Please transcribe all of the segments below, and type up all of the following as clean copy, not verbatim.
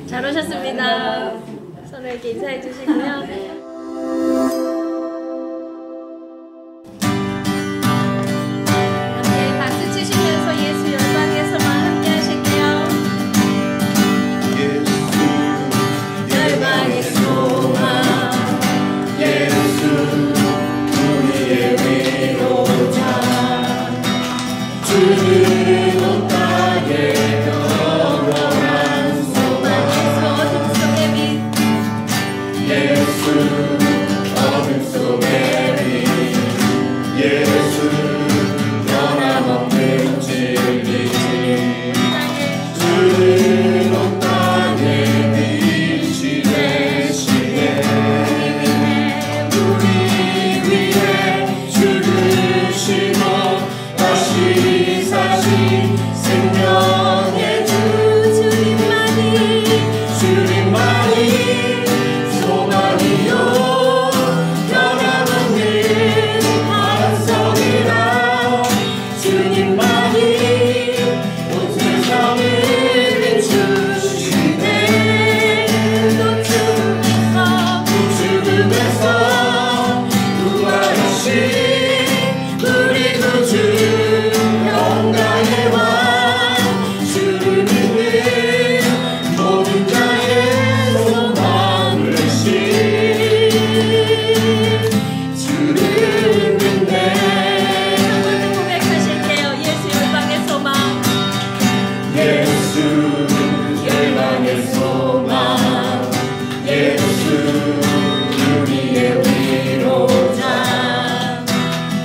잘 오셨습니다. 서로에게 인사해 주시고요. 함께 박수 치시면서 예수 열방에서만 함께 하실게요. 예수 열방의 소망, 예수 우리의 위로자, 주는 온 땅에 영원한 소망. 예수 어둠 속의 빛, 예수 변함없는 진리, 주는 온 땅에 빛이 되시네. 우리 위해 죽으시고 다시 사신 생명의 주, 주님만이 소망이요 변함없는 반석이라. 주님만이 온 세상을 비추시네. 또 죽음에서 부활하신 우리 구주, 영광의 왕, 주를 믿는 모든 자의 소망을 신, 주를 믿네. 한번 고백하실게요. 예수 열방의 소망, 예수 열방의 소망, 예수 우리의 위로자,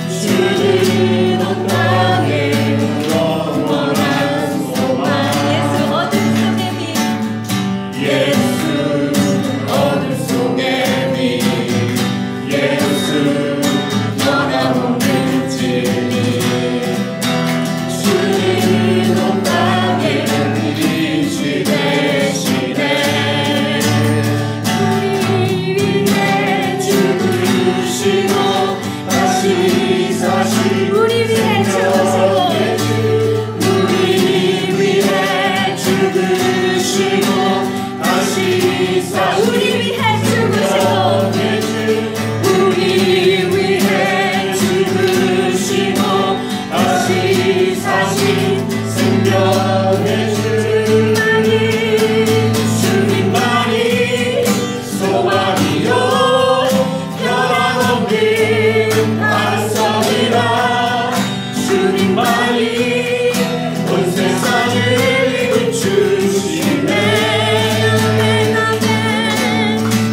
주는 온 땅에 영원한 소망. 예수 어둠 속의 빛, 예수 어둠 속의 빛, 예수 변함없는 진리, 주는 온 땅에 빛이 되시네. 우리 위해 죽으시고 다시 사신 우리 위해 죽으시고, 우리 위해 죽으시고 다시 사신 우리 위해 죽으시고, 우리 위해 죽으시고 다시 사신 생명의 주, 주님만이 소망이요 변함없는 반석이라. 주님만이 온 세상을 비추시네.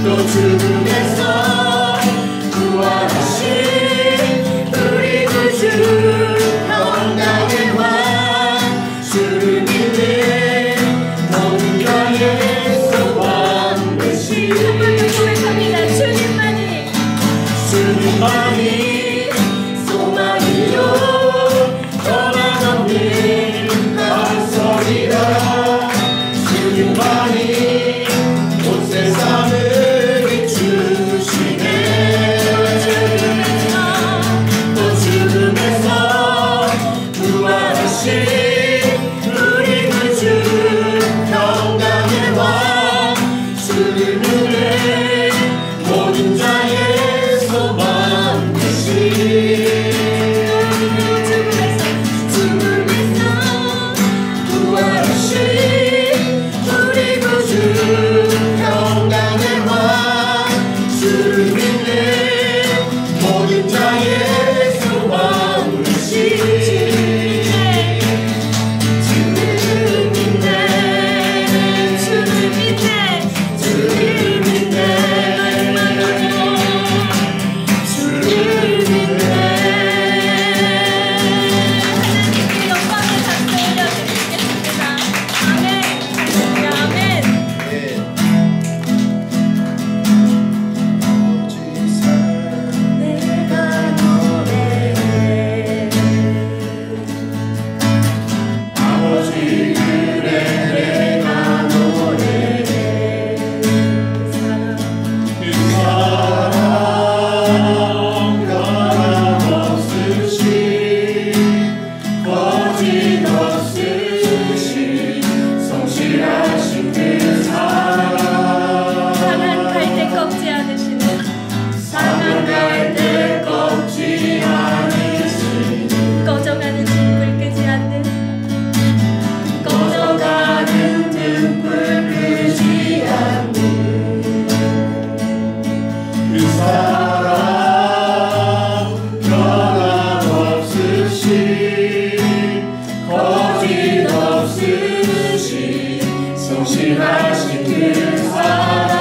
또 죽음에서 부활하신 우리 구주, 영광의 왕, 주를 믿는 모든 자의 소망 되신. 한번더 고백합니다. 주님만이, 주님만이 소망이요 변함없는 반석이라. 주님만이 온 세상을 비추시네. 또 죽음에서 부활하신 우리 구주, 영광의 왕, 주를 믿는 모든 자의 소망 되신. 죽음에서 부활하신 우리 구주, 하신 그 사랑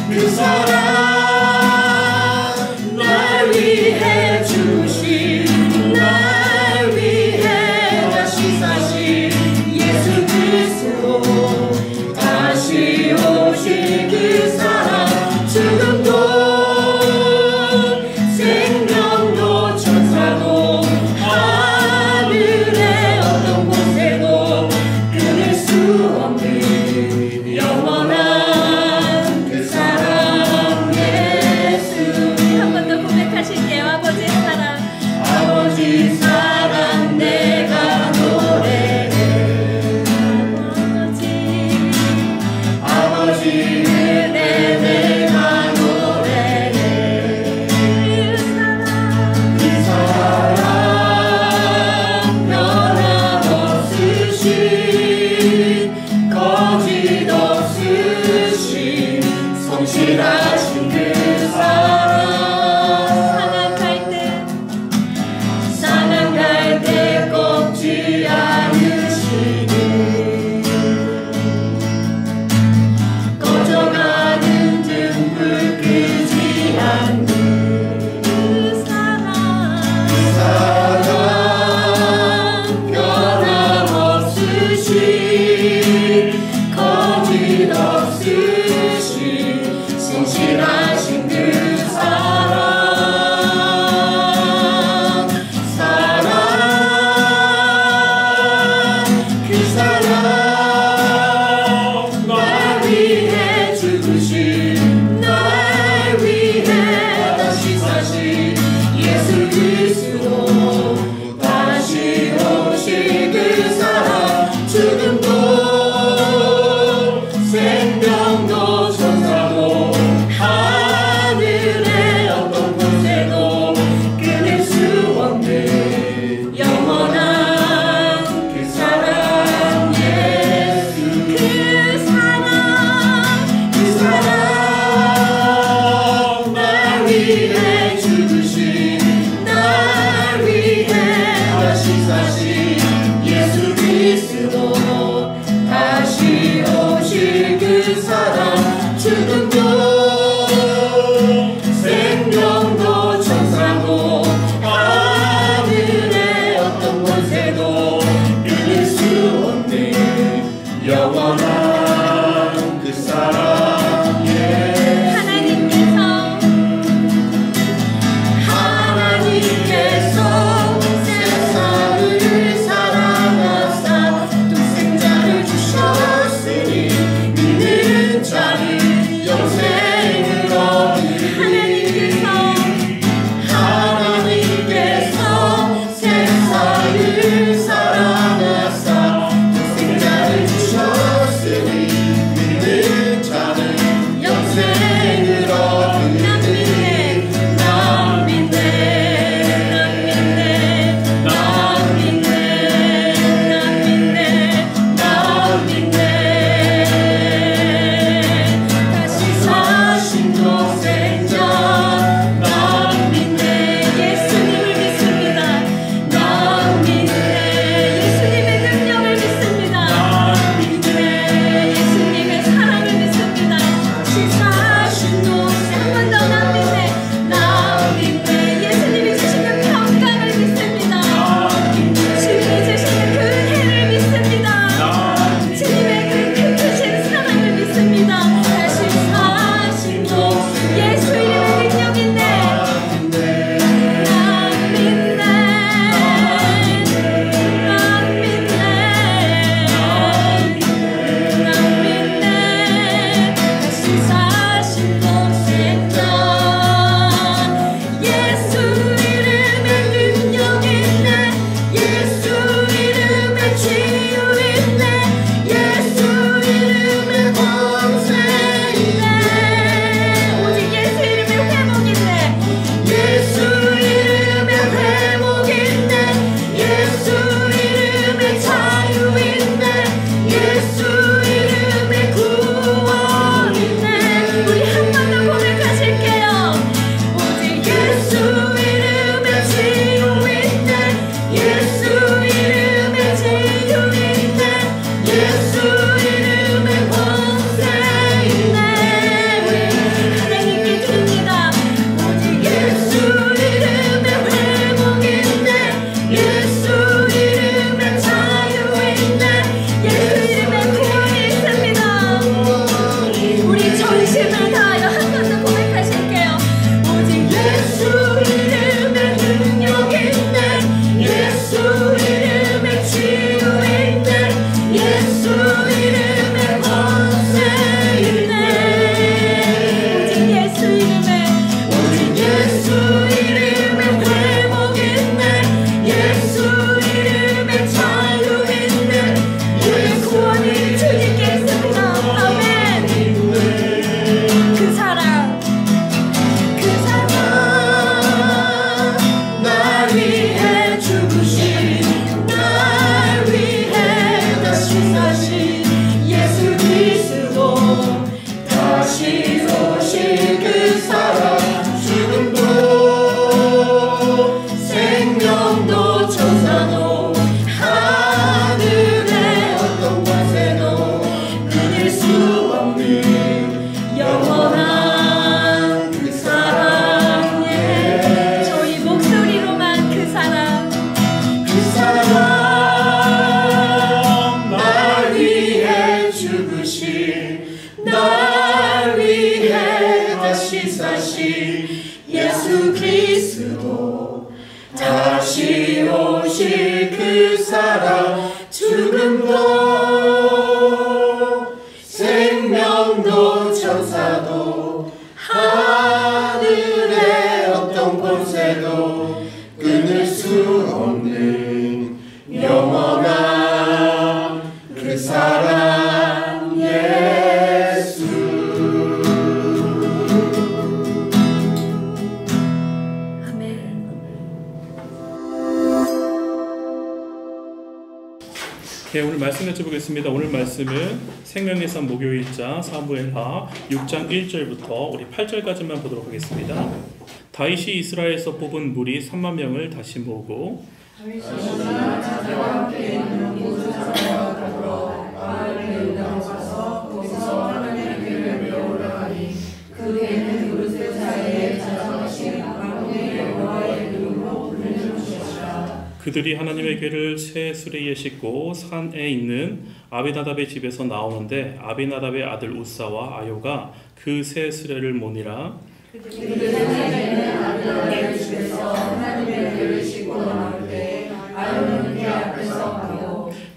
그 사랑 날 위해 주신 날 위해 다시 사신 예수 그리스도 다시 오실 그 사랑 죽음도 생명도 천사도 하늘에 사랑 날 위해 죽으신 날 위해 다시 사신 예수 그리스도 다시 오실 그 사랑 죽음도 생명도 천사도 하늘의 어떤 권세도 끊을 수 없는 영원한 그 사랑 예수. 아멘. 네, 오늘 말씀 여쭤보겠습니다. 오늘 말씀은 생명의 산 목요일자 사무엘하 6장 1절부터 우리 8절까지만 보도록 하겠습니다. 다윗이 이스라엘에서 뽑은 무리 3만 명을 다시 모으고 그들이 하나님의 궤를 새 수레에 싣고 산에 있는 아비나답의 집에서 나오는데 아비나답의 아들 우사와 아요가 그 새 수레를 모니라.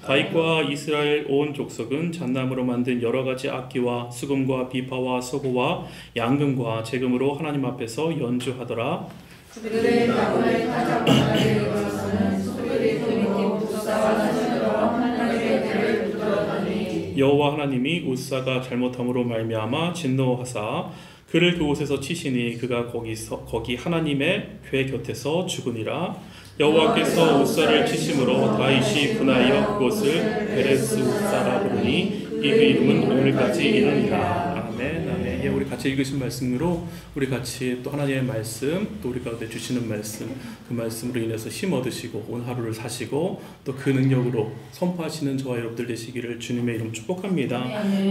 다윗과 이스라엘 온 족속은 잣나무로 만든 여러 가지 악기와 수금과 비파와 소고와 양금과 재금으로 하나님 앞에서 연주하더라. 그들의 가문을 타작하게 되어서는 소들이 돌이키고 우사와 사신으로 하나님의 궤를 붙들었더니 여호와 하나님이 우사가 잘못함으로 말미암아 진노하사 그를 그곳에서 치시니 그가 거기 하나님의 궤 곁에서 죽으니라. 여호와께서 우사를 치심으로 다윗이 분하여 그곳을 베레스 우사라 부르니 이 이름은 오늘까지 이르니라. 아멘. 아멘. 예, 우리 같이 읽으신 말씀으로 우리 같이 또 하나님의 말씀, 또 우리 가운데 주시는 말씀, 그 말씀으로 인해서 힘 얻으시고 오늘 하루를 사시고 또 그 능력으로 선포하시는 저와 여러분들 되시기를 주님의 이름 축복합니다.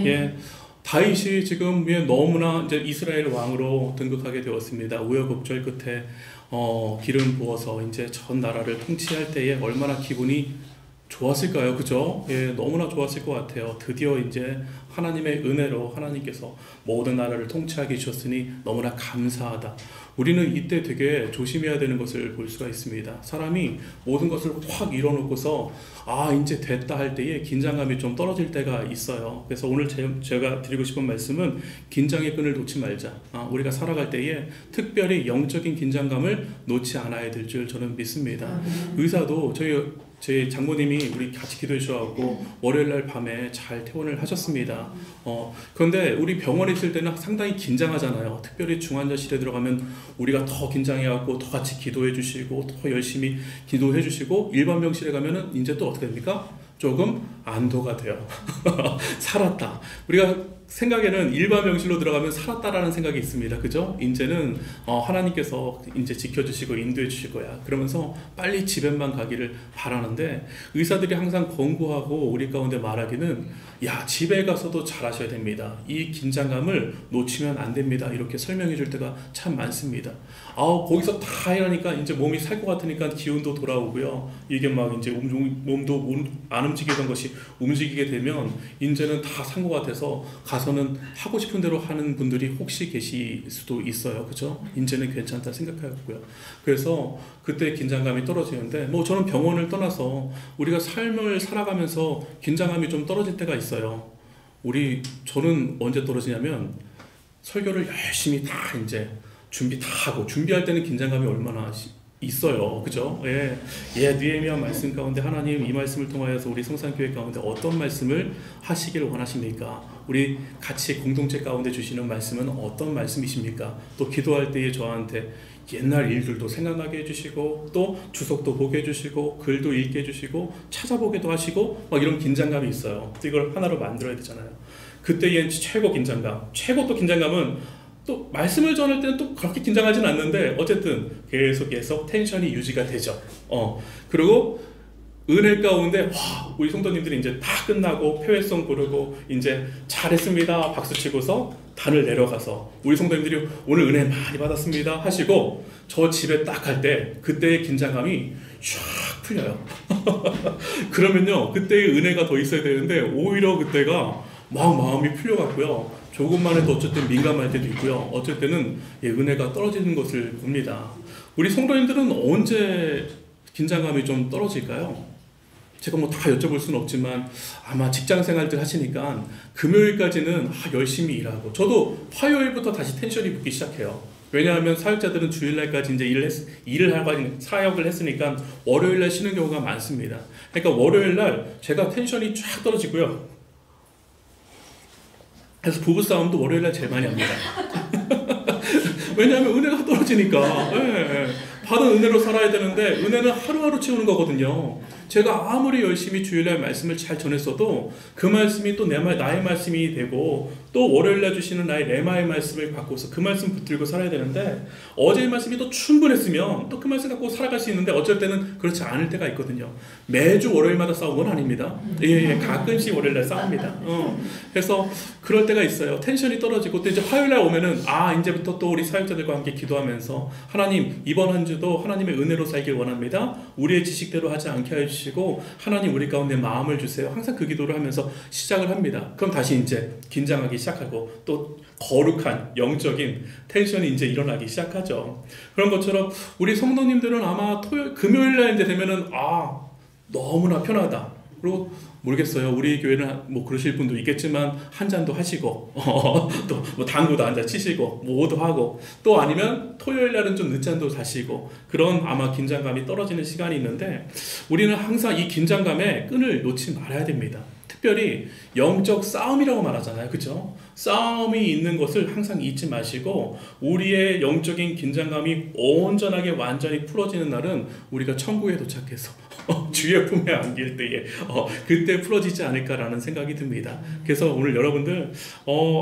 예. 다윗이 지금 너무나 이제 이스라엘 왕으로 등극하게 되었습니다. 우여곡절 끝에 기름 부어서 이제 전 나라를 통치할 때에 얼마나 기분이 좋았을까요? 그죠? 예, 너무나 좋았을 것 같아요. 드디어 이제 하나님의 은혜로 하나님께서 모든 나라를 통치하게 주셨으니 너무나 감사하다. 우리는 이때 되게 조심해야 되는 것을 볼 수가 있습니다. 사람이 모든 것을 확 이뤄놓고서 이제 됐다 할 때에 긴장감이 좀 떨어질 때가 있어요. 그래서 오늘 제가 드리고 싶은 말씀은 긴장의 끈을 놓지 말자. 우리가 살아갈 때에 특별히 영적인 긴장감을 놓지 않아야 될 줄 저는 믿습니다. 의사도 제 장모님이 우리 같이 기도해 주셔서 월요일날 밤에 잘 퇴원을 하셨습니다. 그런데 우리 병원에 있을 때는 상당히 긴장하잖아요. 특별히 중환자실에 들어가면 우리가 더 긴장해갖고 더 같이 기도해 주시고 더 열심히 기도해 주시고 일반 병실에 가면은 이제 또 어떻게 됩니까? 조금 안도가 돼요. 살았다. 우리가 생각에는 일반 병실로 들어가면 살았다라는 생각이 있습니다. 그죠? 이제는 하나님께서 이제 지켜주시고 인도해 주실 거야. 그러면서 빨리 집에만 가기를 바라는데 의사들이 항상 권고하고 우리 가운데 말하기는 집에 가서도 잘하셔야 됩니다. 이 긴장감을 놓치면 안 됩니다. 이렇게 설명해 줄 때가 참 많습니다. 거기서 다 하니까 이제 몸이 살 것 같으니까 기운도 돌아오고요. 이게 막 이제 몸도 안 움직이던 것이 움직이게 되면 이제는 다 산 것 같아서 가서는 하고 싶은 대로 하는 분들이 혹시 계실 수도 있어요. 그죠? 이제는 괜찮다 생각하고요. 그래서 그때 긴장감이 떨어지는데 저는 병원을 떠나서 우리가 삶을 살아가면서 긴장감이 좀 떨어질 때가 있어요. 저는 언제 떨어지냐면 설교를 열심히 다 이제 준비 다 하고 준비할 때는 긴장감이 얼마나 있어요. 그죠? 예. 느헤미야 말씀 가운데 하나님 이 말씀을 통하여서 우리 성산교회 가운데 어떤 말씀을 하시기를 원하십니까? 우리 같이 공동체 가운데 주시는 말씀은 어떤 말씀이십니까? 또 기도할 때에 저한테 옛날 일들도 생각나게 해주시고 또 주석도 보게 해주시고 글도 읽게 해주시고 찾아보게도 하시고 막 이런 긴장감이 있어요. 이걸 하나로 만들어야 되잖아요. 그때의 최고 긴장감, 최고 또 긴장감은 또 말씀을 전할 때는 또 그렇게 긴장하진 않는데 어쨌든 계속 텐션이 유지가 되죠. 그리고 은혜 가운데 우리 성도님들이 이제 다 끝나고 표회성 부르고 이제 잘했습니다 박수 치고서 단을 내려가서 우리 성도님들이 오늘 은혜 많이 받았습니다 하시고 저 집에 딱 갈 때 그때의 긴장감이 쫙 풀려요. 그러면요, 그때의 은혜가 더 있어야 되는데 오히려 그때가 막 마음이 풀려갖고요. 조금만 해도 어쨌든 민감할 때도 있고요. 어쩔 때는 은혜가 떨어지는 것을 봅니다. 우리 성도님들은 언제 긴장감이 좀 떨어질까요? 제가 뭐 다 여쭤볼 수는 없지만 아마 직장 생활들 하시니까 금요일까지는 열심히 일하고, 저도 화요일부터 다시 텐션이 붙기 시작해요. 왜냐하면 사역자들은 주일날까지 이제 일을 하고 사역을 했으니까 월요일날 쉬는 경우가 많습니다. 그러니까 월요일날 제가 텐션이 쫙 떨어지고요. 그래서 부부싸움도 월요일날 제일 많이 합니다. 왜냐하면 은혜가 떨어지니까. 네. 받은 은혜로 살아야 되는데 은혜는 하루하루 채우는 거거든요. 제가 아무리 열심히 주일날 말씀을 잘 전했어도 그 말씀이 또 나의 말씀이 되고, 또 월요일날 주시는 나의 레마의 말씀을 갖고서 그 말씀 붙들고 살아야 되는데, 어제의 말씀이 또 충분했으면 또 그 말씀 갖고 살아갈 수 있는데 어쩔 때는 그렇지 않을 때가 있거든요. 매주 월요일마다 싸운 건 아닙니다. 가끔씩 월요일날 싸웁니다. 그래서 그럴 때가 있어요. 텐션이 떨어지고, 또 이제 화요일날 오면은 이제부터 또 우리 사역자들과 함께 기도하면서 하나님, 이번 한 주도 하나님의 은혜로 살길 원합니다. 우리의 지식대로 하지 않게 해주시고 하나님 우리 가운데 마음을 주세요. 항상 그 기도를 하면서 시작을 합니다. 그럼 다시 이제 긴장하기 시작하고 또 거룩한 영적인 텐션이 이제 일어나기 시작하죠. 그런 것처럼 우리 성도님들은 아마 금요일날 이제 되면은 너무나 편하다. 그리고 모르겠어요. 우리 교회는 뭐 그러실 분도 있겠지만 한 잔도 하시고 또 뭐 당구도 앉아 치시고 뭐도 하고, 또 아니면 토요일 날은 좀 늦잠도 자시고, 그런 아마 긴장감이 떨어지는 시간이 있는데, 우리는 항상 이 긴장감에 끈을 놓지 말아야 됩니다. 특별히 영적 싸움이라고 말하잖아요. 그죠? 싸움이 있는 것을 항상 잊지 마시고, 우리의 영적인 긴장감이 온전하게 완전히 풀어지는 날은 우리가 천국에 도착해서 주의 품에 안길 때에 그때 풀어지지 않을까라는 생각이 듭니다. 그래서 오늘 여러분들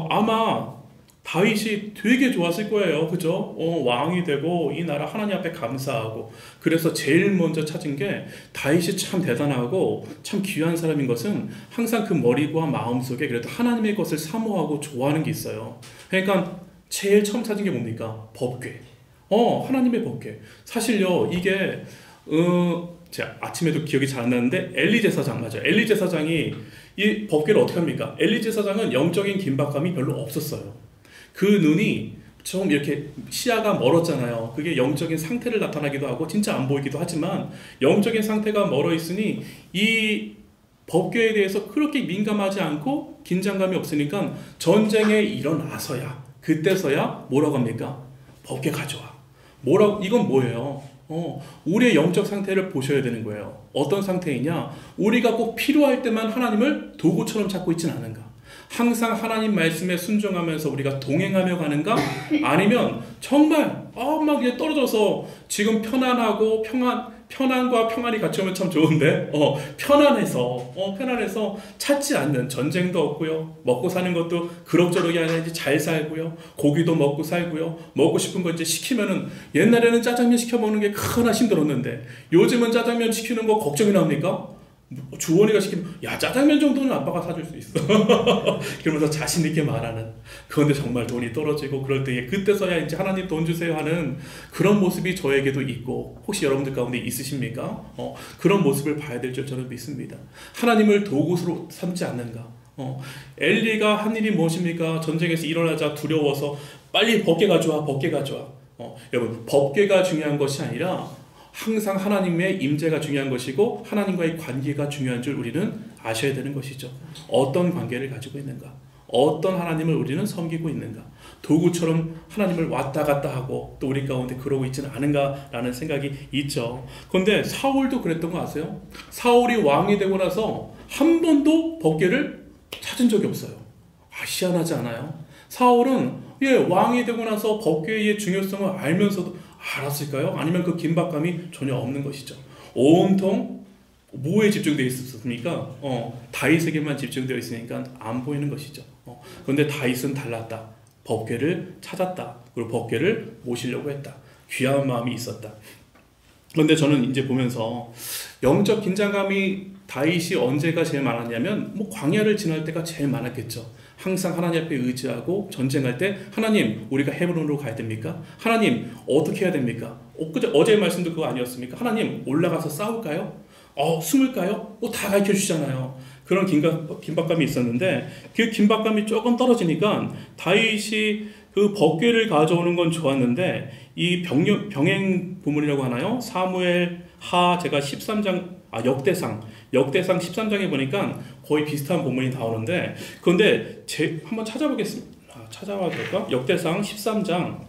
아마 다윗이 되게 좋았을 거예요. 그죠? 왕이 되고 이 나라 하나님 앞에 감사하고, 그래서 제일 먼저 찾은 게 다윗이 참 대단하고 참 귀한 사람인 것은 항상 그 머리와 마음속에 그래도 하나님의 것을 사모하고 좋아하는 게 있어요. 그러니까 제일 처음 찾은 게 뭡니까? 법궤. 하나님의 법궤. 사실요, 이게 제가 아침에도 기억이 잘 안 나는데 엘리 제사장, 맞아요. 엘리 제사장이 이 법궤를 어떻게 합니까? 엘리 제사장은 영적인 긴박감이 별로 없었어요. 그 눈이 좀 이렇게 시야가 멀었잖아요. 그게 영적인 상태를 나타나기도 하고 진짜 안 보이기도 하지만, 영적인 상태가 멀어 있으니 이 법궤에 대해서 그렇게 민감하지 않고 긴장감이 없으니까 전쟁에 일어나서야, 그때서야 뭐라고 합니까? 법궤 가져와. 이건 뭐예요? 우리의 영적 상태를 보셔야 되는 거예요. 어떤 상태이냐? 우리가 꼭 필요할 때만 하나님을 도구처럼 찾고 있지는 않은가? 항상 하나님 말씀에 순종하면서 우리가 동행하며 가는가? 아니면 정말 막 떨어져서 지금 편안하고 편안과 평안이 같이 오면 참 좋은데 편안해서 찾지 않는, 전쟁도 없고요, 먹고 사는 것도 그럭저럭이 아니라 이제 잘 살고요, 고기도 먹고 살고요, 먹고 싶은 거 이제 시키면은, 옛날에는 짜장면 시켜 먹는 게 크나 힘들었는데 요즘은 짜장면 시키는 거 걱정이 납니까? 주원이가 시키면 짜장면 정도는 아빠가 사줄 수 있어. 그러면서 자신 있게 말하는. 그런데 정말 돈이 떨어지고 그럴 때에 그때서야 이제 하나님 돈 주세요 하는 그런 모습이 저에게도 있고, 혹시 여러분들 가운데 있으십니까? 그런 모습을 봐야 될 줄 저는 믿습니다. 하나님을 도구로 삼지 않는가? 엘리가 한 일이 무엇입니까? 전쟁에서 일어나자 두려워서 빨리 법궤 가져와. 여러분, 법궤가 중요한 것이 아니라 항상 하나님의 임재가 중요한 것이고 하나님과의 관계가 중요한 줄 우리는 아셔야 되는 것이죠. 어떤 관계를 가지고 있는가? 어떤 하나님을 우리는 섬기고 있는가? 도구처럼 하나님을 왔다 갔다 하고 또 우리 가운데 그러고 있지는 않은가라는 생각이 있죠. 그런데 사울도 그랬던 거 아세요? 사울이 왕이 되고 나서 한 번도 법궤를 찾은 적이 없어요. 희한하지 않아요? 사울은 왕이 되고 나서 법궤의 중요성을 알면서도 알았을까요? 아니면 그 긴박감이 전혀 없는 것이죠. 온통 뭐에 집중되어 있었습니까? 다윗에게만 집중되어 있으니까 안 보이는 것이죠. 그런데 다윗은 달랐다. 법궤를 찾았다. 그리고 법궤를 모시려고 했다. 귀한 마음이 있었다. 그런데 저는 이제 보면서 영적 긴장감이 다윗이 언제가 제일 많았냐면 광야를 지날 때가 제일 많았겠죠. 항상 하나님 앞에 의지하고 전쟁할 때 하나님, 우리가 헤브론으로 가야 됩니까? 하나님, 어떻게 해야 됩니까? 어제 말씀도 그거 아니었습니까? 하나님, 올라가서 싸울까요? 숨을까요? 다 가르쳐 주잖아요. 그런 긴박감이 있었는데 그 긴박감이 조금 떨어지니까 다윗이 그 법궤를 가져오는 건 좋았는데 이 병행 부문이라고 하나요? 사무엘 하 제가 13장 역대상 13장에 보니까 거의 비슷한 본문이 나오는데 그런데 한번 찾아보겠습니다. 찾아봐도 될까? 역대상 13장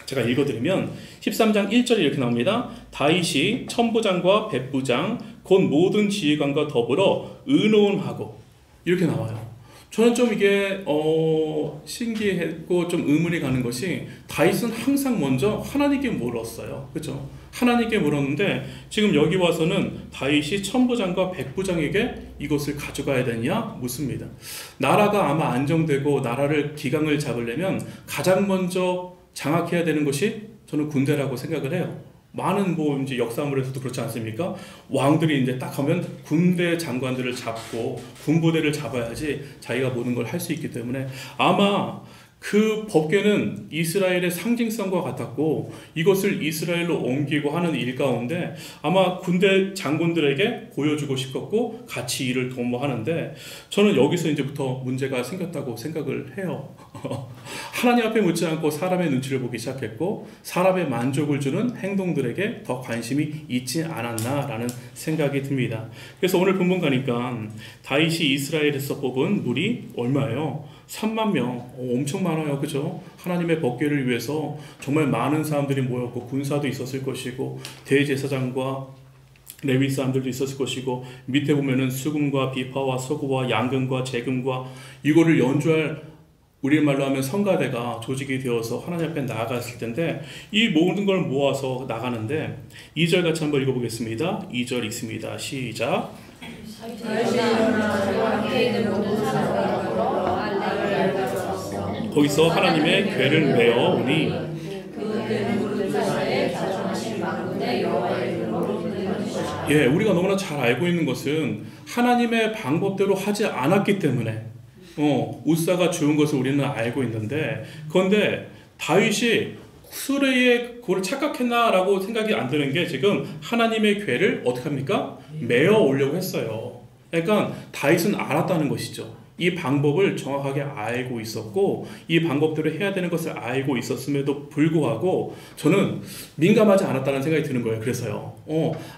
제가 읽어드리면 13장 1절이 이렇게 나옵니다. 다윗이 천부장과 백부장 곧 모든 지휘관과 더불어 의논하고 이렇게 나와요. 저는 좀 이게 신기했고 좀 의문이 가는 것이 다윗은 항상 먼저 하나님께 물었어요. 그렇죠? 하나님께 물었는데 지금 여기 와서는 다윗이 천부장과 백부장에게 이것을 가져가야 되냐 묻습니다. 나라가 아마 안정되고 나라를 기강을 잡으려면 가장 먼저 장악해야 되는 것이 저는 군대라고 생각을 해요. 많은 이제 역사물에서도 그렇지 않습니까? 왕들이 이제 딱 하면 군대 장관들을 잡고 군부대를 잡아야지 자기가 모든 걸 할 수 있기 때문에 아마 그 법궤는 이스라엘의 상징성과 같았고 이것을 이스라엘로 옮기고 하는 일 가운데 아마 군대 장군들에게 보여주고 싶었고 같이 일을 도모하는데 저는 여기서 이제부터 문제가 생겼다고 생각을 해요. 하나님 앞에 묻지 않고 사람의 눈치를 보기 시작했고 사람의 만족을 주는 행동들에게 더 관심이 있지 않았나라는 생각이 듭니다. 그래서 오늘 본문 가니까 다윗이 이스라엘에서 뽑은 무리 얼마예요? 3만 명. 엄청 많아요. 그죠? 하나님의 법궤를 위해서 정말 많은 사람들이 모였고 군사도 있었을 것이고 대제사장과 레위 사람들도 있었을 것이고 밑에 보면은 수금과 비파와 서구와 양금과 재금과 이거를 연주할 우리말로 하면 성가대가 조직이 되어서 하나님 앞에 나아갔을 텐데 이 모든 걸 모아서 나가는데 2절 같이 한번 읽어보겠습니다. 2절 읽습니다. 시작. 거기서 하나님의 궤를 메어 오니 우리가 너무나 잘 알고 있는 것은 하나님의 방법대로 하지 않았기 때문에 우사가 죽은 것을 우리는 알고 있는데 그런데 다윗이 수레에 그걸 착각했나라고 생각이 안 드는 게 지금 하나님의 궤를 어떻게 합니까? 메어 오려고 했어요. 그러니까 다윗은 알았다는 것이죠. 이 방법을 정확하게 알고 있었고 이 방법대로 해야 되는 것을 알고 있었음에도 불구하고 저는 민감하지 않았다는 생각이 드는 거예요. 그래서요.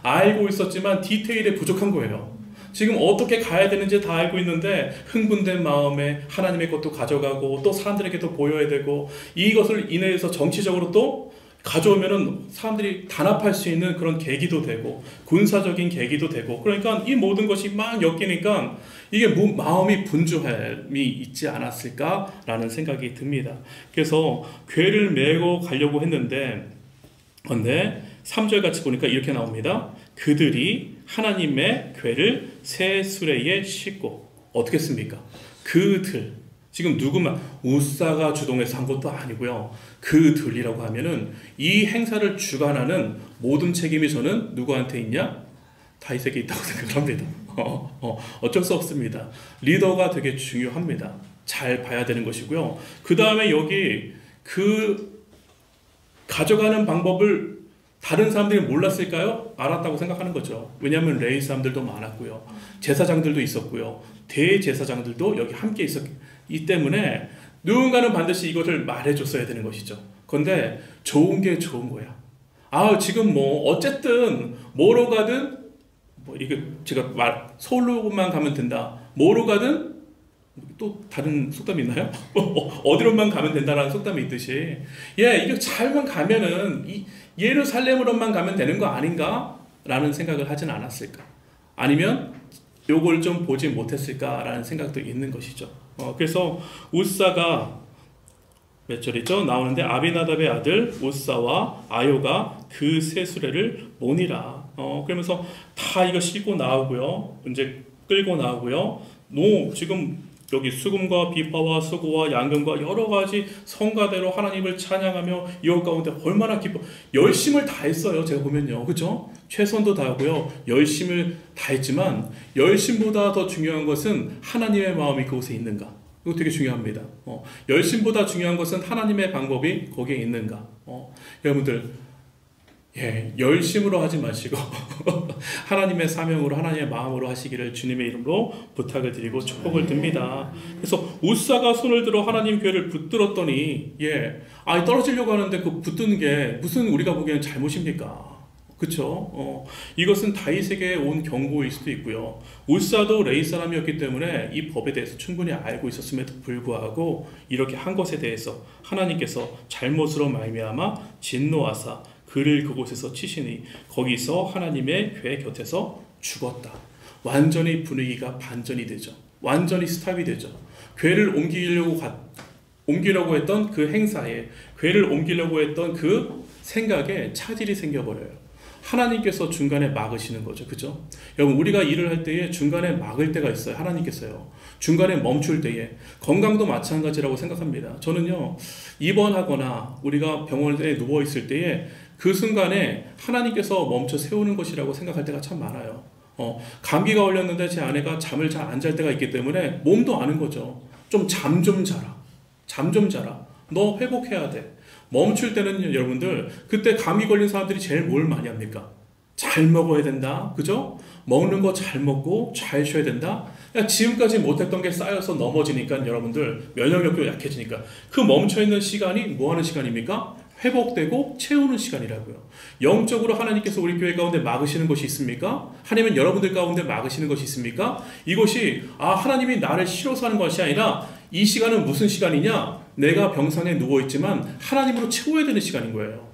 알고 있었지만 디테일에 부족한 거예요. 지금 어떻게 가야 되는지 다 알고 있는데 흥분된 마음에 하나님의 것도 가져가고 또 사람들에게도 보여야 되고 이것을 인해서 정치적으로 또 가져오면은 사람들이 단합할 수 있는 그런 계기도 되고 군사적인 계기도 되고 그러니까 이 모든 것이 막 엮이니까 이게 마음이 분주함이 있지 않았을까라는 생각이 듭니다. 그래서 궤를 메고 가려고 했는데 근데 3절 같이 보니까 이렇게 나옵니다. 그들이 하나님의 궤를 새 수레에 싣고 어떻게 했습니까? 그들 지금 누구만 우사가 주동해서 한 것도 아니고요. 그들이라고 하면은 이 행사를 주관하는 모든 책임이 저는 누구한테 있냐? 다윗에게 있다고 생각합니다. 어쩔 수 없습니다. 리더가 되게 중요합니다. 잘 봐야 되는 것이고요. 그 다음에 여기 그 가져가는 방법을 다른 사람들이 몰랐을까요? 알았다고 생각하는 거죠. 왜냐하면 레위 사람들도 많았고요. 제사장들도 있었고요. 대제사장들도 여기 함께 있었기 때문에 누군가는 반드시 이것을 말해줬어야 되는 것이죠. 그런데 좋은 게 좋은 거야. 지금 어쨌든 뭐로 가든 이게 제가 서울로만 가면 된다. 뭐로 가든 또 다른 속담이 있나요? 어디로만 가면 된다라는 속담이 있듯이 이거 잘만 가면은 예루살렘으로만 가면 되는 거 아닌가? 라는 생각을 하진 않았을까? 아니면 요걸 좀 보지 못했을까라는 생각도 있는 것이죠. 그래서 우사가 몇 절이죠? 나오는데 아비나답의 아들 우사와 아요가 그 새 수레를 모니라. 그러면서 다 이거 싣고 나오고요. 이제 끌고 나오고요. 지금 여기 수금과 비파와 수고와 양금과 여러 가지 성가대로 하나님을 찬양하며 이것 가운데 얼마나 열심을 다했어요. 제가 보면요. 그죠? 최선도 다하고요. 열심을 다했지만 열심보다 더 중요한 것은 하나님의 마음이 그곳에 있는가. 이거 되게 중요합니다. 열심보다 중요한 것은 하나님의 방법이 거기에 있는가. 여러분들 예, 열심으로 하지 마시고 하나님의 사명으로 하나님의 마음으로 하시기를 주님의 이름으로 부탁을 드리고 축복을 듭니다. 그래서 우사가 손을 들어 하나님 교회를 붙들었더니 떨어지려고 하는데 그 붙드는 게 무슨 우리가 보기에는 잘못입니까? 그쵸? 이것은 다윗에게 온 경고일 수도 있고요. 우사도 레위 사람이었기 때문에 이 법에 대해서 충분히 알고 있었음에도 불구하고 이렇게 한 것에 대해서 하나님께서 잘못으로 말미암아 진노하사 그를 그곳에서 치시니 거기서 하나님의 교회 곁에서 죽었다. 완전히 분위기가 반전이 되죠. 완전히 스탑이 되죠. 교회를 옮기려고 했던 그 행사에, 교회를 옮기려고 했던 그 생각에 차질이 생겨버려요. 하나님께서 중간에 막으시는 거죠. 그죠? 여러분, 우리가 일을 할 때에 중간에 막을 때가 있어요. 하나님께서요. 중간에 멈출 때에. 건강도 마찬가지라고 생각합니다. 저는요, 입원하거나 우리가 병원에 누워있을 때에 그 순간에 하나님께서 멈춰 세우는 것이라고 생각할 때가 참 많아요. 감기가 걸렸는데 제 아내가 잠을 잘 안 잘 때가 있기 때문에 몸도 아는 거죠. 좀 잠 좀 자라. 잠 좀 자라. 너 회복해야 돼. 멈출 때는 여러분들, 그때 감기 걸린 사람들이 제일 뭘 많이 합니까? 잘 먹어야 된다. 그죠? 먹는 거 잘 먹고 잘 쉬어야 된다. 지금까지 못했던 게 쌓여서 넘어지니까 여러분들 면역력도 약해지니까 그 멈춰있는 시간이 뭐 하는 시간입니까? 회복되고 채우는 시간이라고요. 영적으로 하나님께서 우리 교회 가운데 막으시는 것이 있습니까? 아니면 여러분들 가운데 막으시는 것이 있습니까? 이것이 하나님이 나를 싫어서 하는 것이 아니라 이 시간은 무슨 시간이냐? 내가 병상에 누워있지만 하나님으로 채워야 되는 시간인 거예요.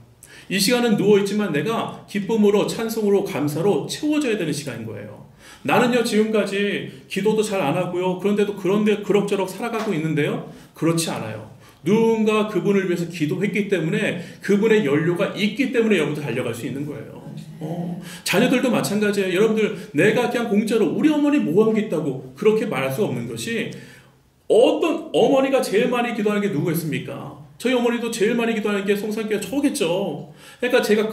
이 시간은 누워있지만 내가 기쁨으로 찬송으로 감사로 채워져야 되는 시간인 거예요. 나는요, 지금까지 기도도 잘 안 하고요. 그런데도 그럭저럭 살아가고 있는데요. 그렇지 않아요. 누군가 그분을 위해서 기도했기 때문에 그분의 연료가 있기 때문에 여러분들 달려갈 수 있는 거예요. 자녀들도 마찬가지예요. 여러분들, 내가 그냥 공짜로 우리 어머니 뭐 한 게 있다고 그렇게 말할 수 없는 것이, 어떤 어머니가 제일 많이 기도하는 게 누구겠습니까? 저희 어머니도 제일 많이 기도하는 게 송산교회 저겠죠. 그러니까 제가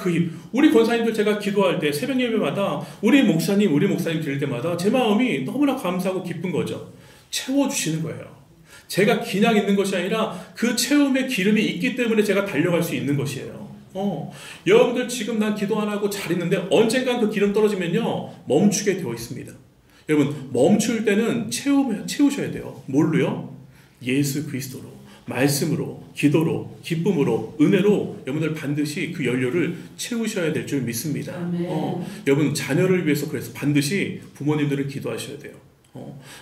우리 권사님들 제가 기도할 때 새벽 예배마다 우리 목사님 드릴 때마다 제 마음이 너무나 감사하고 기쁜 거죠. 채워주시는 거예요. 제가 그냥 있는 것이 아니라 그 채움의 기름이 있기 때문에 제가 달려갈 수 있는 것이에요. 여러분들 지금 난 기도 안 하고 잘 있는데 언젠간 그 기름 떨어지면요, 멈추게 되어 있습니다. 여러분, 멈출 때는 채우셔야 돼요. 뭘로요? 예수 그리스도로, 말씀으로, 기도로, 기쁨으로, 은혜로 여러분들 반드시 그 연료를 채우셔야 될 줄 믿습니다. 여러분, 자녀를 위해서 그래서 반드시 부모님들은 기도하셔야 돼요.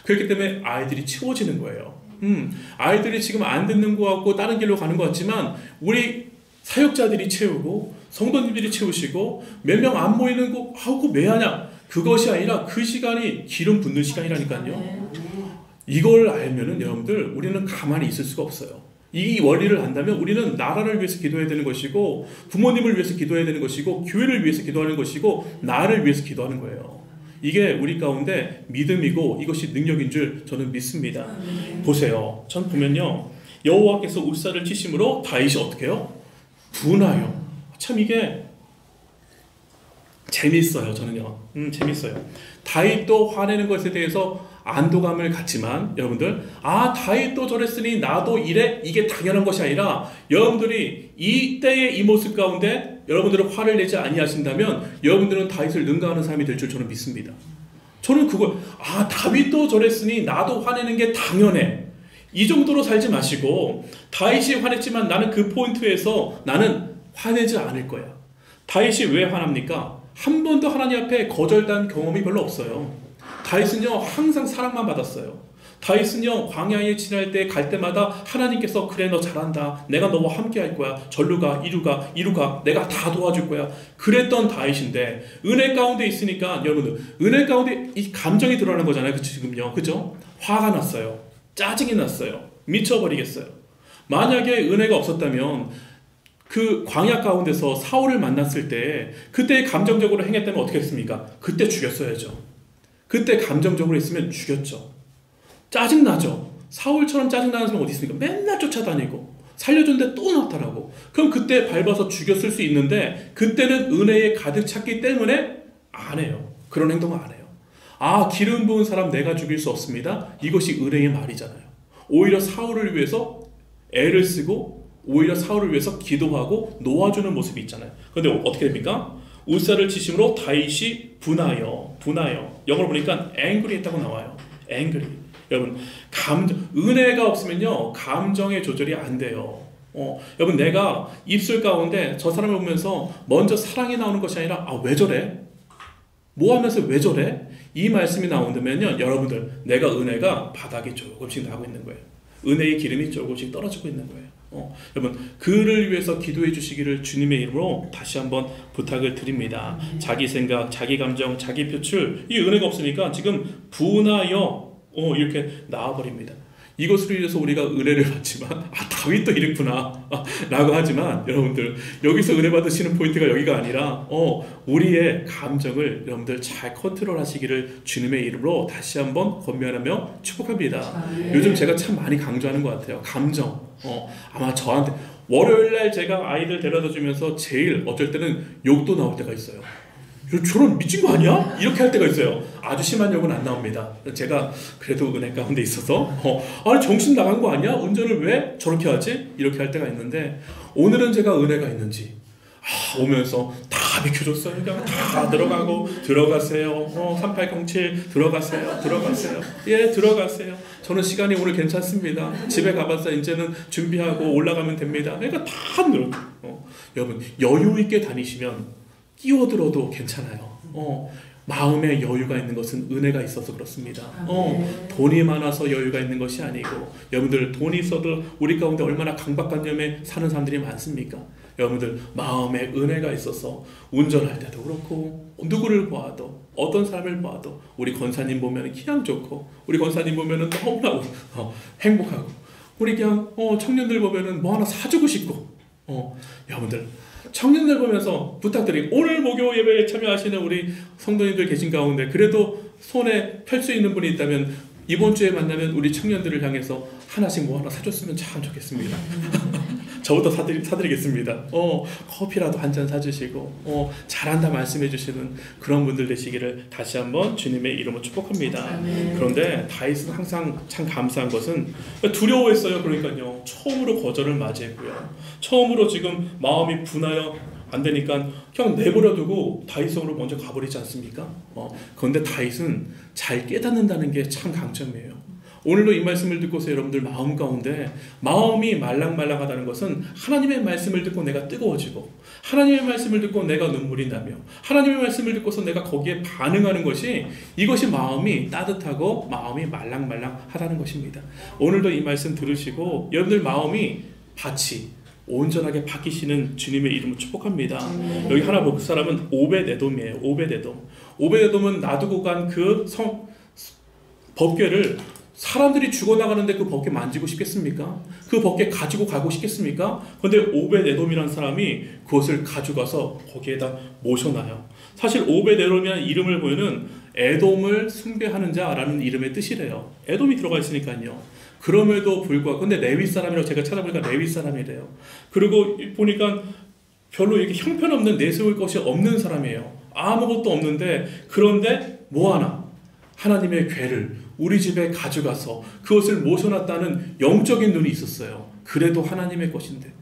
그렇기 때문에 아이들이 채워지는 거예요. 아이들이 지금 안 듣는 것 같고 다른 길로 가는 것 같지만 우리 사역자들이 채우고 성도님들이 채우시고 몇 명 안 모이는 거 하고 왜 하냐? 그것이 아니라 그 시간이 기름 붓는 시간이라니까요. 이걸 알면은 여러분들, 우리는 가만히 있을 수가 없어요. 이 원리를 안다면 우리는 나라를 위해서 기도해야 되는 것이고, 부모님을 위해서 기도해야 되는 것이고, 교회를 위해서 기도하는 것이고, 나를 위해서 기도하는 거예요. 이게 우리 가운데 믿음이고 이것이 능력인 줄 저는 믿습니다. 보세요. 전 보면요, 여호와께서 우사를 치심으로 다윗이 어떻게 해요? 분하여. 참 이게 재밌어요. 저는요. 재밌어요. 다윗도 화내는 것에 대해서 안도감을 갖지만 여러분들, 다윗도 저랬으니 나도 이래, 이게 당연한 것이 아니라 여러분들이 이때의 이 모습 가운데 여러분들은 화를 내지 아니하신다면 여러분들은 다윗을 능가하는 사람이 될 줄 저는 믿습니다. 저는 그걸 다윗도 저랬으니 나도 화내는 게 당연해, 이 정도로 살지 마시고, 다윗이 화냈지만 나는 그 포인트에서 나는 화내지 않을 거야. 다윗이 왜 화납니까? 한 번도 하나님 앞에 거절당한 경험이 별로 없어요. 다윗은요, 항상 사랑만 받았어요. 다윗은요, 광야에 지날 때 갈 때마다 하나님께서 그래, 너 잘한다, 내가 너와 함께 할 거야, 절로 가, 이루 가, 내가 다 도와줄 거야, 그랬던 다윗인데, 은혜 가운데 있으니까 여러분들, 은혜 가운데 이 감정이 드러나는 거잖아요. 지금요, 그죠? 화가 났어요. 짜증이 났어요. 미쳐버리겠어요. 만약에 은혜가 없었다면 그 광야 가운데서 사울을 만났을 때 그때 감정적으로 행했다면 어떻게 했습니까? 그때 죽였어야죠. 그때 감정적으로 있으면 죽였죠. 짜증나죠. 사울처럼 짜증나는 사람이 어디 있습니까? 맨날 쫓아다니고 살려줬는데 또 나타나고. 그럼 그때 밟아서 죽였을 수 있는데 그때는 은혜에 가득 찼기 때문에 안 해요. 그런 행동을 안 해요. 기름 부은 사람 내가 죽일 수 없습니다. 이것이 은혜의 말이잖아요. 오히려 사울을 위해서 애를 쓰고 오히려 사울을 위해서 기도하고 놓아주는 모습이 있잖아요. 그런데 어떻게 됩니까? 우사를 치심으로 다윗이 분하여 영어로 보니까 angry 했다고 나와요. angry. 여러분 은혜가 없으면요 감정의 조절이 안 돼요. 여러분 내가 입술 가운데 저 사람을 보면서 먼저 사랑이 나오는 것이 아니라 왜 저래? 뭐 하면서 왜 저래? 이 말씀이 나온다면요 여러분들 내가 은혜가 바닥에 조금씩 나고 있는 거예요. 은혜의 기름이 조금씩 떨어지고 있는 거예요. 여러분 그를 위해서 기도해 주시기를 주님의 이름으로 다시 한번 부탁을 드립니다. 자기 생각, 자기 감정, 자기 표출 이 은혜가 없으니까 지금 분하여 이렇게 나와버립니다. 이것으로 인해서 우리가 은혜를 받지만 다윗도 이랬구나 라고 하지만 여러분들 여기서 은혜 받으시는 포인트가 여기가 아니라 우리의 감정을 여러분들 잘 컨트롤 하시기를 주님의 이름으로 다시 한번 권면하며 축복합니다. 요즘 제가 참 많이 강조하는 것 같아요. 감정. 아마 저한테 월요일날 제가 아이들 데려다 주면서 제일 어쩔 때는 욕도 나올 때가 있어요. 저런 미친 거 아니야? 이렇게 할 때가 있어요. 아주 심한 욕은 안 나옵니다. 제가 그래도 은혜 가운데 있어서 아니 정신 나간 거 아니야? 운전을 왜 저렇게 하지? 이렇게 할 때가 있는데 오늘은 제가 은혜가 있는지 오면서 다 비켜줬어요. 그냥 다 들어가세요. 3807 들어가세요. 예 들어가세요. 저는 시간이 오늘 괜찮습니다. 집에 가봐서 이제는 준비하고 올라가면 됩니다. 그러니까 다 늘어. 여러분 여유 있게 다니시면 끼어들어도 괜찮아요. 마음에 여유가 있는 것은 은혜가 있어서 그렇습니다. 돈이 많아서 여유가 있는 것이 아니고 여러분들 돈이 있어도 우리 가운데 얼마나 강박관념에 사는 사람들이 많습니까? 여러분들 마음에 은혜가 있어서 운전할 때도 그렇고 누구를 보아도 어떤 사람을 보아도 우리 권사님 보면 그냥 좋고 우리 권사님 보면 너무나 행복하고 우리 그냥 청년들 보면 뭐 하나 사주고 싶고 여러분들 청년들 보면서 부탁드리고 오늘 목요 예배에 참여하시는 우리 성도님들 계신 가운데 그래도 손에 펼 수 있는 분이 있다면 이번 주에 만나면 우리 청년들을 향해서 하나씩 뭐 하나 사줬으면 참 좋겠습니다. 저부터 사드리겠습니다. 커피라도 한 잔 사주시고 잘한다 말씀해 주시는 그런 분들 되시기를 다시 한번 주님의 이름으로 축복합니다. 그런데 다윗은 항상 참 감사한 것은 두려워했어요. 그러니까요. 처음으로 거절을 맞이했고요. 처음으로 지금 마음이 분하여 안 되니까 그냥 내버려두고 다윗성으로 먼저 가버리지 않습니까? 그런데 다윗은 잘 깨닫는다는 게 참 강점이에요. 오늘도 이 말씀을 듣고서 여러분들 마음 가운데 마음이 말랑말랑하다는 것은 하나님의 말씀을 듣고 내가 뜨거워지고 하나님의 말씀을 듣고 내가 눈물이 나며 하나님의 말씀을 듣고서 내가 거기에 반응하는 것이 이것이 마음이 따뜻하고 마음이 말랑말랑하다는 것입니다. 오늘도 이 말씀 들으시고 여러분들 마음이 밭이 온전하게 바뀌시는 주님의 이름을 축복합니다. 여기 하나 볼 사람은 오벳에돔이에요. 오벳에돔은 놔두고 간 그 법궤를 사람들이 죽어나가는데 그 법궤 만지고 싶겠습니까? 그 법궤 가지고 가고 싶겠습니까? 그런데 오벳에돔이라는 사람이 그것을 가져가서 거기에다 모셔놔요. 사실 오벳에돔이라는 이름을 보면은 에돔을 숭배하는 자라는 이름의 뜻이래요. 에돔이 들어가 있으니까요. 그럼에도 불구하고 근데 레위 사람이라고 제가 찾아보니까 레위 사람이래요. 그리고 보니까 별로 이렇게 형편없는 내세울 것이 없는 사람이에요. 아무것도 없는데 그런데 뭐 하나 하나님의 궤를 우리 집에 가져가서 그것을 모셔놨다는 영적인 눈이 있었어요. 그래도 하나님의 것인데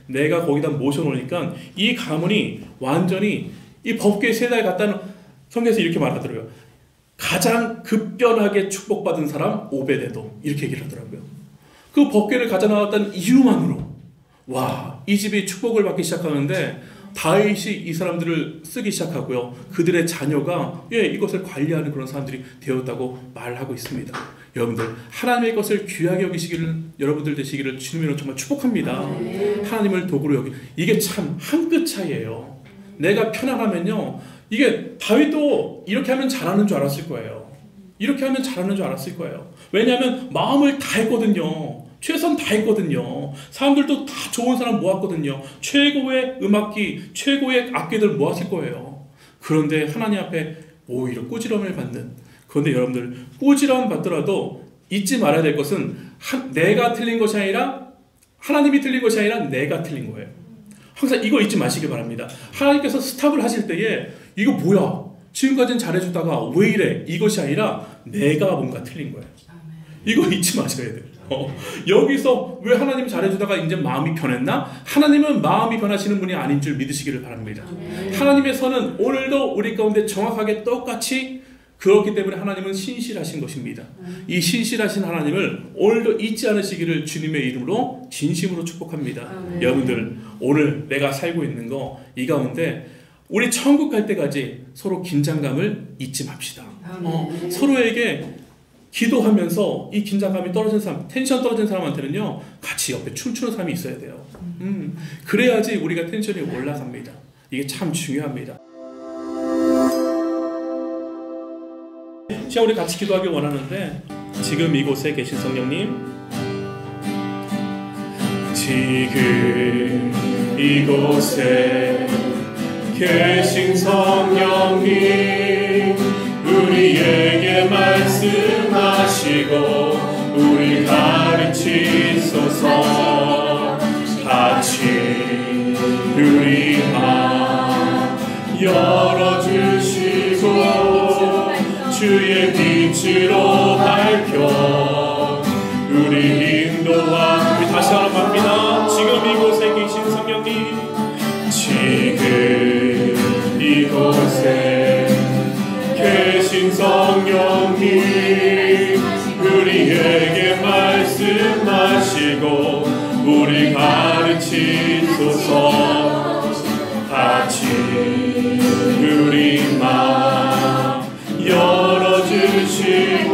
내가 거기다 모셔놓으니까 이 가문이 완전히 이 법궤 세대에 갔다는 성경에서 이렇게 말하더라고요. 가장 급변하게 축복받은 사람 오벳에돔 이렇게 얘기를 하더라고요. 그 법궤를 가져나왔다는 이유만으로 이 집이 축복을 받기 시작하는데 다윗이 이 사람들을 쓰기 시작하고요. 그들의 자녀가 이것을 관리하는 그런 사람들이 되었다고 말하고 있습니다. 여러분들 하나님의 것을 귀하게 여기시기를 여러분들 되시기를 주님으로 정말 축복합니다. 하나님을 도구로 여기 이게 참 한 끗 차이예요. 내가 편안하면요. 이게 다윗도 이렇게 하면 잘하는 줄 알았을 거예요. 왜냐하면 마음을 다했거든요. 최선 다했거든요. 사람들도 다 좋은 사람 모았거든요. 최고의 음악기, 최고의 악기들 모았을 거예요. 그런데 하나님 앞에 오히려 꾸지람을 받는. 그런데 여러분들 꾸지람 받더라도 잊지 말아야 될 것은 내가 틀린 것이 아니라 하나님이 틀린 것이 아니라 내가 틀린 거예요. 항상 이거 잊지 마시기 바랍니다. 하나님께서 스탑을 하실 때에 이거 뭐야? 지금까지는 잘해주다가 왜 이래? 이것이 아니라 내가 뭔가 틀린 거예요. 이거 잊지 마셔야 돼요. 여기서 왜 하나님이 잘해주다가 이제 마음이 변했나? 하나님은 마음이 변하시는 분이 아닌 줄 믿으시기를 바랍니다. 하나님의 선은 오늘도 우리 가운데 정확하게 똑같이 그렇기 때문에 하나님은 신실하신 것입니다. 이 신실하신 하나님을 오늘도 잊지 않으시기를 주님의 이름으로 진심으로 축복합니다. 여러분들, 오늘 내가 살고 있는 거 이 가운데 우리 천국 갈 때까지 서로 긴장감을 잊지 맙시다. 서로에게 기도하면서 이 긴장감이 떨어진 사람, 텐션 떨어진 사람한테는요, 같이 옆에 춤추는 사람이 있어야 돼요. 그래야지 우리가 텐션이 올라갑니다. 이게 참 중요합니다. 시간 우리 같이 기도하길 원하는데, 지금 이곳에 계신 성령님, 지금 이곳에 계신 성령님, 우리에게 말씀하시고 우리 가르치소서. 같이 우리 마음 열어주시고 주의 빛으로 밝혀 우리 인도와, 우리 다시 한번 합니다. 지금 이곳에 계신 성령님, 지금 이곳에 계신 성령님, 우리에게 말씀하시고 우리 가르치소서. 같이 우리 마음 열어주시고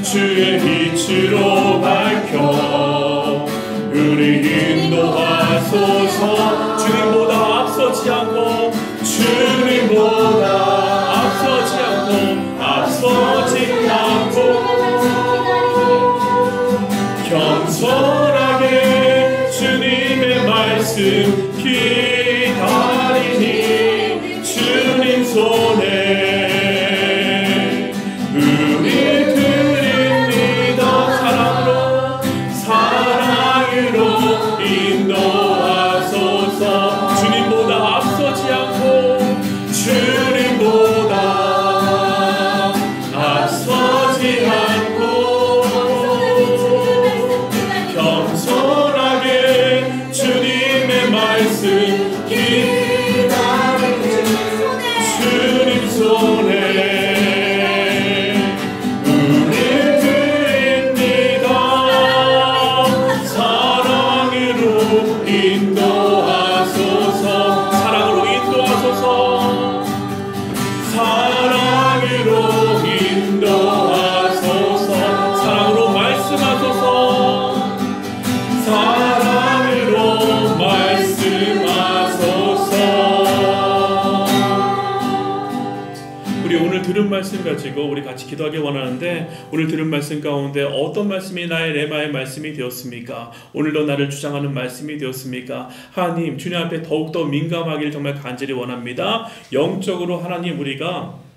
주의 빛으로 밝혀 우리 인도하소서. 주님보다 앞서지 않고, 주님보다 앞서지 않고 겸손하게 주님의 말씀 기다리니 주님 손에 우리 드립니다. 사랑으로 인도하소서. 주님보다 앞서지 않고, 주님보다 앞서지 않고 겸손하게 주님의 말씀 기다리는 주님 손에 우리 드립니다. 사랑으로 인도하소서. 사랑으로 인도하소서. 사랑으로 인도하소서. 사랑으로 말씀하소서. 사랑으로 말씀하소서. 우리 오늘 들은 말씀 가지고 우리 같이 기도하길 원하는데, 오늘 들은 말씀 가운데 어떤 말씀이 나의 레마의 말씀이 되었습니까? 오늘도 나를 주장하는 말씀이 되었습니까? 하나님, 주님 앞에 더욱더 민감하기를 정말 간절히 원합니다. 영적으로 하나님, 우리가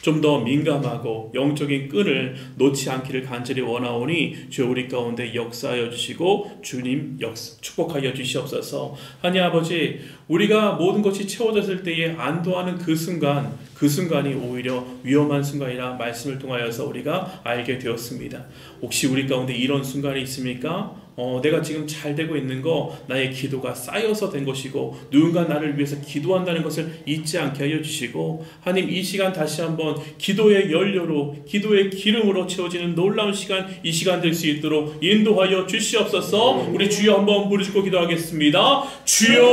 좀 더 민감하고 영적인 끈을 놓지 않기를 간절히 원하오니 주여 우리 가운데 역사하여 주시고 주님 축복하여 주시옵소서. 하나님 아버지, 우리가 모든 것이 채워졌을 때에 안도하는 그 순간이 오히려 위험한 순간이라 말씀을 통하여서 우리가 알게 되었습니다. 혹시 우리 가운데 이런 순간이 있습니까? 내가 지금 잘 되고 있는 거 나의 기도가 쌓여서 된 것이고 누군가 나를 위해서 기도한다는 것을 잊지 않게 하여 주시고, 하나님 이 시간 다시 한번 기도의 연료로, 기도의 기름으로 채워지는 놀라운 시간, 이 시간 될 수 있도록 인도하여 주시옵소서. 우리 주여 한번 부르짖고 기도하겠습니다. 주여!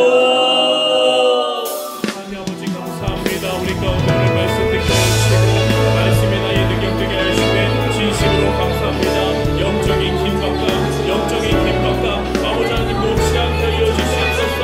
하나님 아버지 감사합니다. 우리 가운데 오늘 말씀 듣게 해주시고 말씀이 나의 능력 되게 하시되 진심으로 감사합니다. 영적인 긴박과 아버지 하나님 놓지 않게 하여 주시옵소서.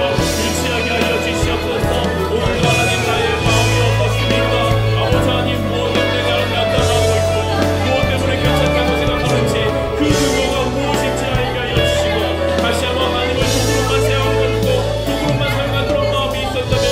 유치하게 하여 주시옵소서. 오늘 하나님 나의 마음이 어떻습니까? 아버지 하나님 무엇 때문에 나를 나타나고 있고 무엇 때문에 괜찮다고 생각하는지 그 근거가 무엇인지 알게 하여 주시고, 다시 한번 하나님을 도구로만 생각하고 도구로만 생각한 그런 마음이 있었다면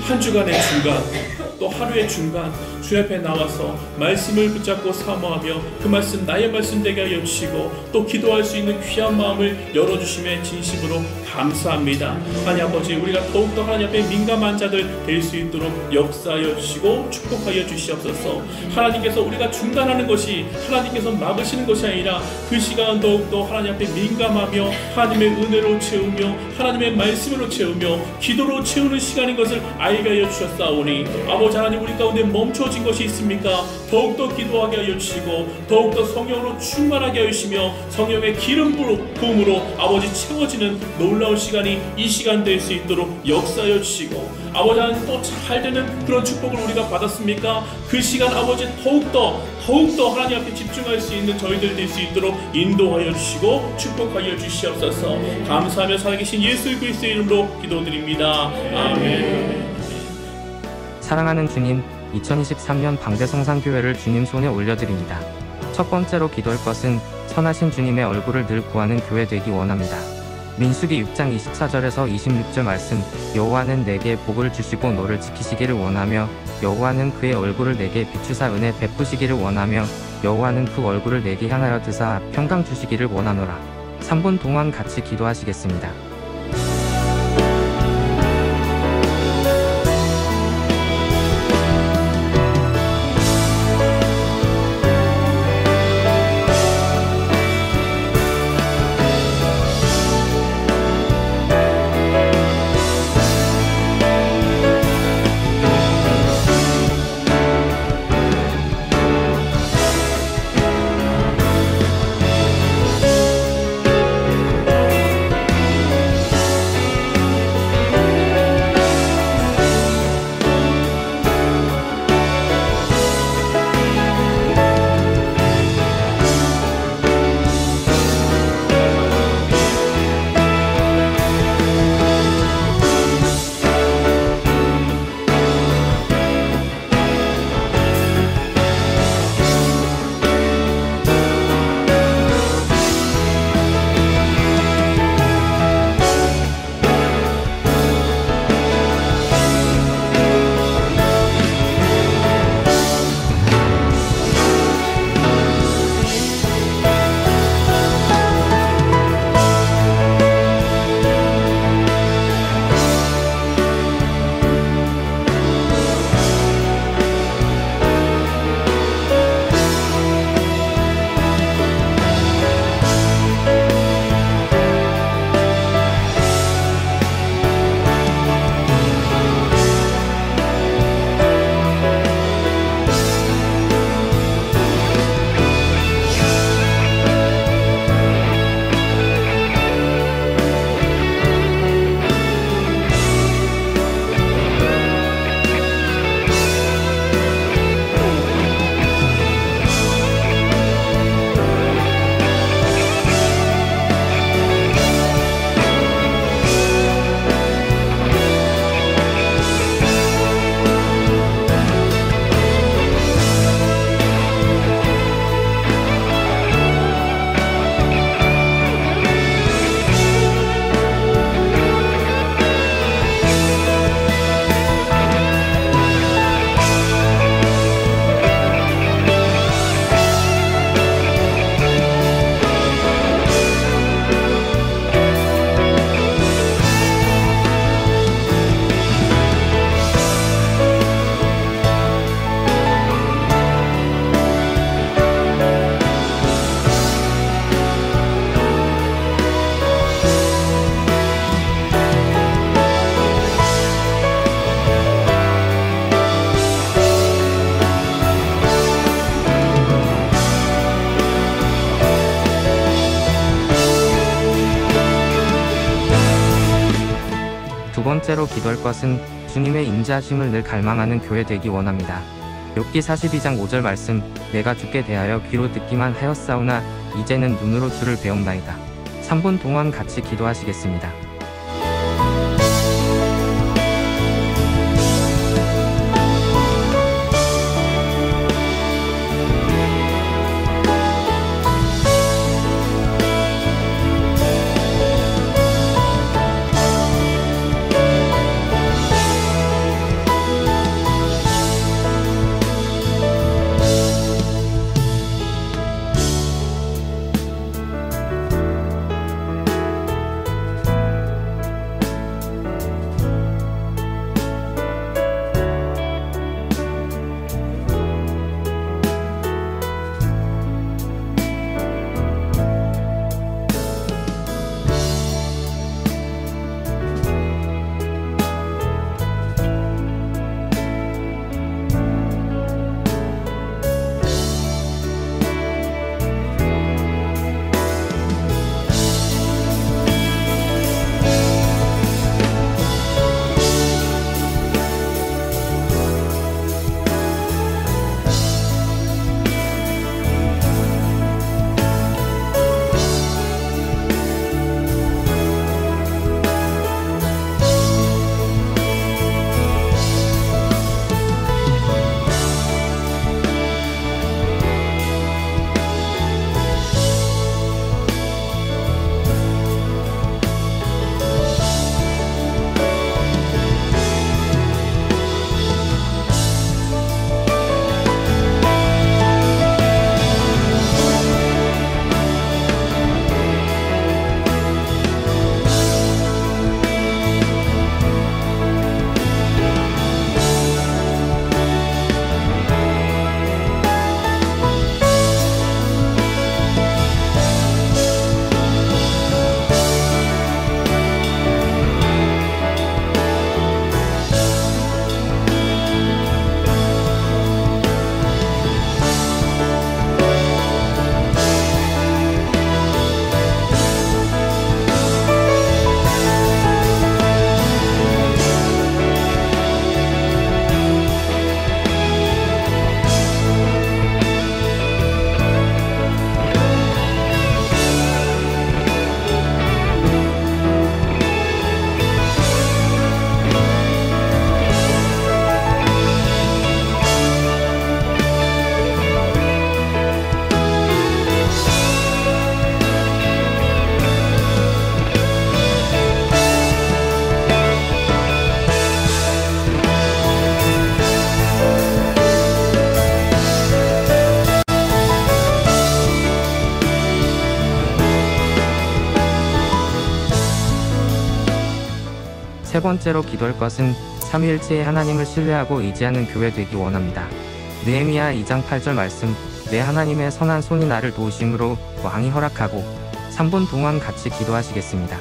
한 주간의 중간, 또 하루의 중간 주 앞에 나와서 말씀을 붙잡고 사모하며 그 말씀 나의 말씀 되게 하여 주시고 또 기도할 수 있는 귀한 마음을 열어주심에 진심으로 감사합니다. 하나님 아버지, 우리가 더욱더 하나님 앞에 민감한 자들 될 수 있도록 역사하여 주시고 축복하여 주시옵소서. 하나님께서 우리가 중단하는 것이 하나님께서 막으시는 것이 아니라 그 시간 더욱더 하나님 앞에 민감하며 하나님의 은혜로 채우며 하나님의 말씀으로 채우며 기도로 채우는 시간인 것을 알게 하여 주셨사오니 아버지 하나님, 우리 가운데 멈춰진 것이 있습니까? 더욱더 기도하게 하여 주시고 더욱더 성령으로 충만하게 하여 주시며 성령의 기름 부음으로 아버지 채워지는 놀라운 시간이 이 시간 될 수 있도록 역사하여 주시고 아버지 하나님, 또 잘 되는 그런 축복을 우리가 받았습니까? 그 시간 아버지 더욱더 하나님 앞에 집중할 수 있는 저희들 될 수 있도록 인도하여 주시고 축복하여 주시옵소서. 감사하며 살아계신 예수 그리스도의 이름으로 기도드립니다. 아멘. 사랑하는 주님, 2023년 방대성산교회를 주님 손에 올려드립니다. 첫 번째로 기도할 것은 선하신 주님의 얼굴을 늘 구하는 교회 되기 원합니다. 민수기 6장 24절에서 26절 말씀, 여호와는 내게 복을 주시고 너를 지키시기를 원하며 여호와는 그의 얼굴을 내게 비추사 은혜 베푸시기를 원하며 여호와는 그 얼굴을 내게 향하여 드사 평강 주시기를 원하노라. 3분 동안 같이 기도하시겠습니다. 번째로 기도할 것은 주님의 임재하심을 늘 갈망하는 교회 되기 원합니다. 욥기 42장 5절 말씀, 내가 주께 대하여 귀로 듣기만 하였사오나 이제는 눈으로 주를 배움나이다. 3분 동안 같이 기도하시겠습니다. 세 번째로 기도할 것은 삼위일체의 하나님을 신뢰하고 의지하는 교회 되기 원합니다. 느헤미야 2장 8절 말씀, 내 하나님의 선한 손이 나를 도우심으로 왕이 허락하고 3분 동안 같이 기도하시겠습니다.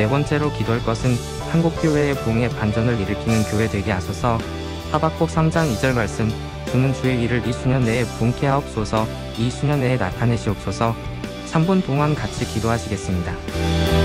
네 번째로 기도할 것은 한국교회의 부흥의 반전을 일으키는 교회 되게 하소서. 하박국 3장 2절 말씀, 주는 주의 일을 이 수년 내에 부흥케 하옵소서. 이 수년 내에 나타내시옵소서. 3분 동안 같이 기도하시겠습니다.